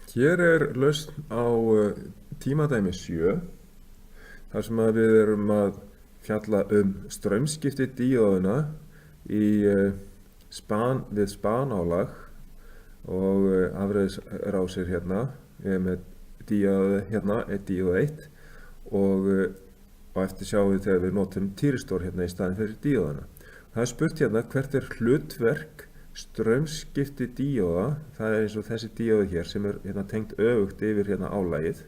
Hér lausn á tímadæmi 7, þar sem að við erum að fjalla straumskipti díóðuna við spanálag og afreiðisrásir hérna. Við erum með díóðu hérna, díóð 1 og á eftir sjáum við þegar við notum týristor hérna í staðinn fyrir díóðuna. Það er spurt hérna hvert hlutverk straumskipti díóða, það eins og þessi díóði hér sem hérna tengt öfugt yfir hérna álagið.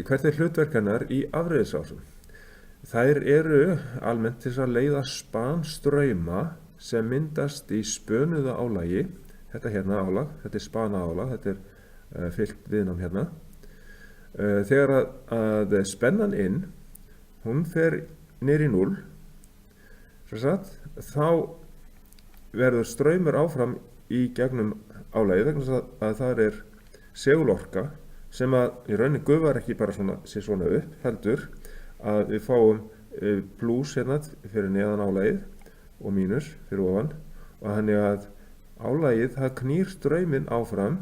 Hvert hlutverk hennar í afreiðisrásum? Þær eru almennt til að leiða spanstrauma sem myndast í spönuðu álagi. Þetta hérna álag, þetta spanaálag, þetta fyllt viðnám hérna. Þegar að spennan inn, hún fer niður í 0, þá verður straumur áfram í gegnum álagið vegna þess að það segulorka sem að í rauninni gufar ekki bara svona upp, heldur að við fáum plús hérna fyrir neðan álagið og mínus fyrir ofan, og þannig að álagið það knýr strauminn áfram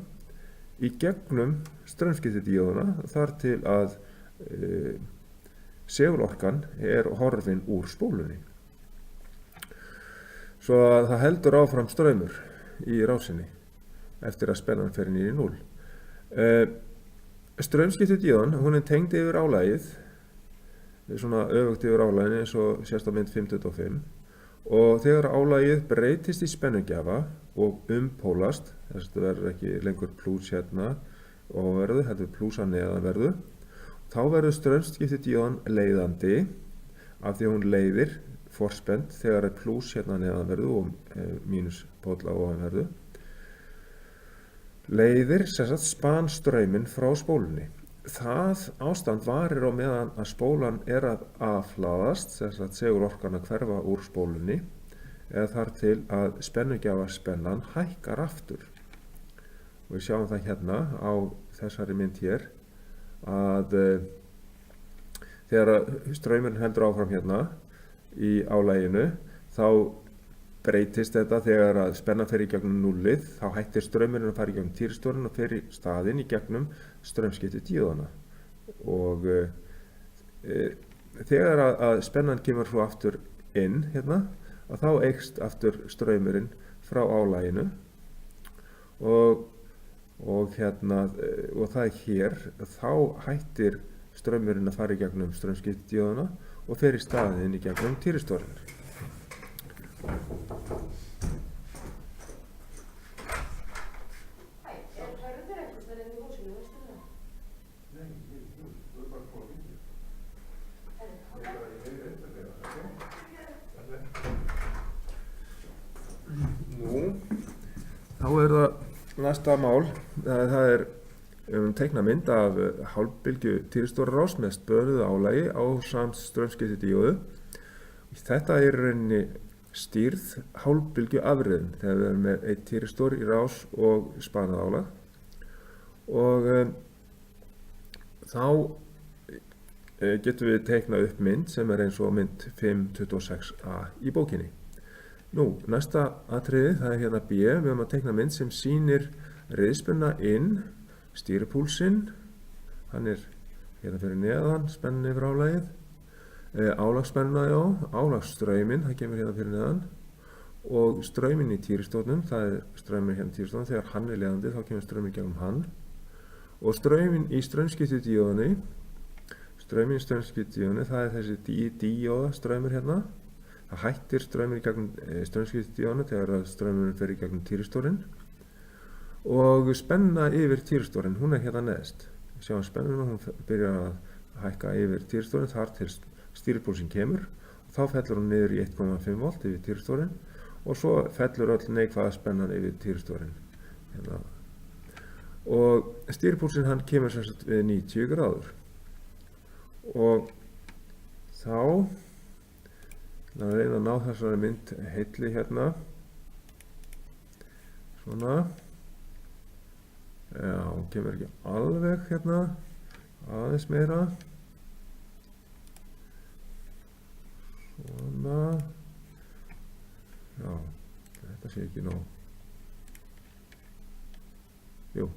í gegnum straumskiptidíóðuna þar til að segulorkan horfin úr spólunni. Svo að það heldur áfram straumur í rásinni eftir að spennan fer niður í 0. Straumskiptidíóðan, hún tengd yfir álagið, svona öfugt yfir álaginu eins og sést á mynd 5.25, og þegar álagið breytist í spennugjafa og umpólast, þess að það verður ekki lengur plús hérna ofanverðu, heldur plús að neðanverðu, þá verður straumskiptidíóðan leiðandi af því að hún leiðir forspennt þegar plús hérna neðanverðu og mínus póll á ofanverðu, leiðir spanstrauminn frá spólunni. Það ástand varir á meðan að spólan að afhlaðast, segulorkan að hverfa úr spólunni, eða þar til að spennugjafarspennan hækkar aftur. Og við sjáum það hérna á þessari mynd hér að þegar straumurinn heldur áfram hérna í álaginu, þá breytist þetta þegar að spennan fer í gegnum 0-ið, þá hættir straumurinn að fara í gegnum týristorinn og fer í staðinn í gegnum straumskiptidíóðana. Og þegar að spennan kemur svo aftur inn hérna, að þá eykst aftur straumurinn frá álaginu og það hér, þá hættir straumurinn að fara í gegnum straumskiptidíóðana og fer í staðinn í gegnum týristorinn. Þá það næsta mál, það teikna mynd af hálfbylgju týristorarás með spönuðu álagi ásamt straumskiptidíóðu. Þetta í rauninni stýrð hálfbylgju afriðun þegar við erum með einn týristor í rás og spanað álag. Og þá getum við teiknað upp mynd sem eins og mynd 5.26a í bókinni. Næsta atriði, það hérna B, við höfum að teikna mynd sem sýnir riðspenna inn, stýripúlsinn, hann hérna fyrir neðan, spennan yfir álagið, álagsspennuna, álagsstrauminn, það kemur hérna fyrir neðan, og strauminn í týristornum, það strauminn hérna í týristornum, þegar hann leiðandi þá kemur strauminn gegnum hann, og strauminn í straumskiptidíóðunni, það þessi díóða straumur hérna. Það hættir straumur í gegnum straumskiptidíóðuna þegar straumurinn fer í gegnum týristorinn, og spenna yfir týristorinn, hún hérna neðst. Við sjáum spennuna, hún byrjar að hækka yfir týristorinn þar til stýripúlsinn kemur, og þá fellur hún niður í 1,5 volt yfir týristorinn, og svo fellur öll neikvæða spennan yfir týristorinn. Hérna. Og stýripúlsinn hann kemur sem sagt við 90 gráður. Og þá að reyna að ná þessari mynd heilli hérna, svona, já, hún kemur ekki alveg hérna, aðeins meira, svona, já, þetta sé ekki nóg, jú,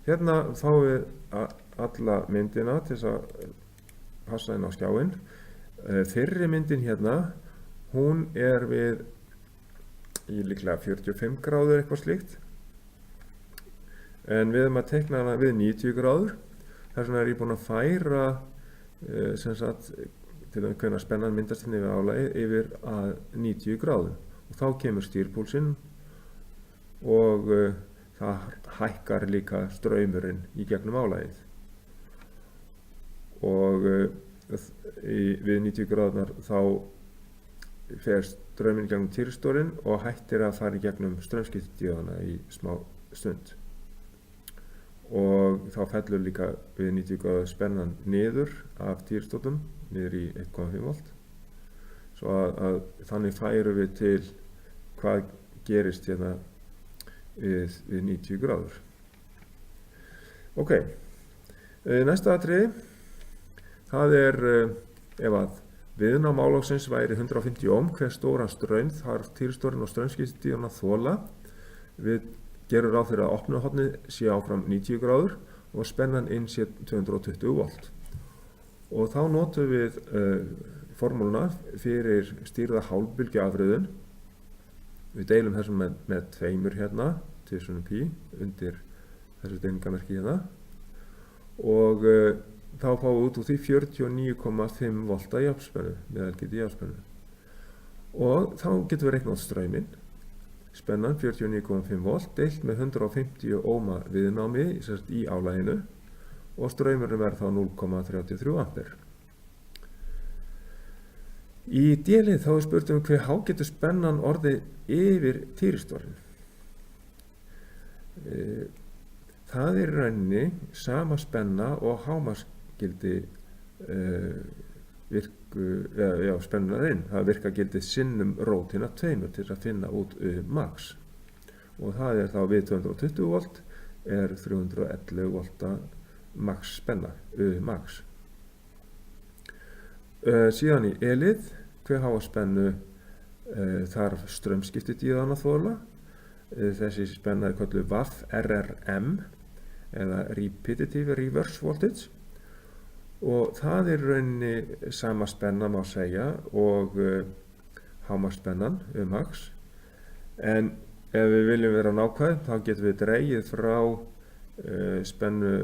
Hérna fáum við alla myndina til þess að passa inn á skjáinn. Fyrri myndin hérna, hún er við í líklega 45 gráður eitthvað slíkt. En við erum að teikna hana við 90 gráður. Þess vegna er ég búinn að færa sem sagt til að hvernig spennan myndast hérna yfir álagi yfir að 90 gráðum. Og þá kemur stýrpúlsinn og það hækkar líka straumurinn í gegnum álagið. Og við 90 gráðunar þá fer straumurinn í gegnum týristorinn og hættir að fara í gegnum straumskiptidíóðana í smá stund. Og þá fellur líka við 90 gráðu spennan niður af týristóttum, niður í 1,5 volt. Svo að þannig færum við til hvað gerist hérna við 90 gráður. Ok, næsta atriði, það er ef að viðnám álagsins væri 150 ohm, hver stóran straum þarf týristorinn og straumskiptidíóðan að þola. Við gerum ráð fyrir að opnuhornið sé áfram 90 gráður og spennan inn sé 220 volt. Og þá notum við formúluna fyrir stýrða hálfbylgjuafröðun. Við deilum þessum með tveimur hérna, tvisvar pi, undir þessu deilingamerki hérna. Og þá fáum við út úr því 49,5 volta jafnspennu, meðalgildi jafnspennu. Og þá getum við reiknað strauminn. Spennan 49,5 volt deilt með 150 ohma viðnámi í álaginu og straumurinn verður þá 0,33 ampere. Í D-lið þá er spurt hve há getur spennan orðið yfir týristorinn. Það er í rauninni sama spenna og hámarksgildi spennunarinn. Það virka gildið sinnum rótina 2 til að finna út max. Og það er þá við 220 volt er 311 volta max spenna, max. Síðan í E-lið, hve háa spennu þarf straumskiptidíóðan að þola. Þessi spenna er kölluð VAF RRM eða Repetitive Reverse Voltage. Og það er rauninni sama spenna má segja og hámarksspennan max. En ef við viljum vera nákvæm þá getum við dregið frá spennu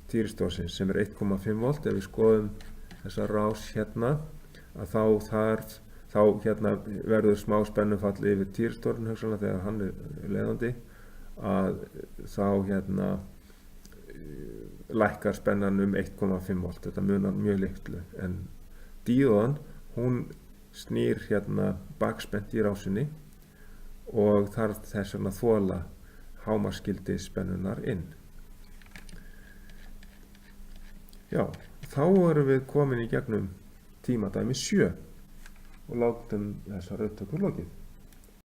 týristórsins sem er 1,5 volt. Ef við skoðum þessa rás hérna að þá hérna verður smá spennufall yfir týristorinn hugsanlega þegar hann er leiðandi að þá hérna lækkar spennan 1,5 volt. Þetta munar mjög litlu en díóðan hún snýr hérna bakspennt í rásinni og þarf þess vegna að þola hámarksgildi spennunar inn. Já, þá erum við komin í gegnum tímadæmi 7 og látum þessar upptökur lokið.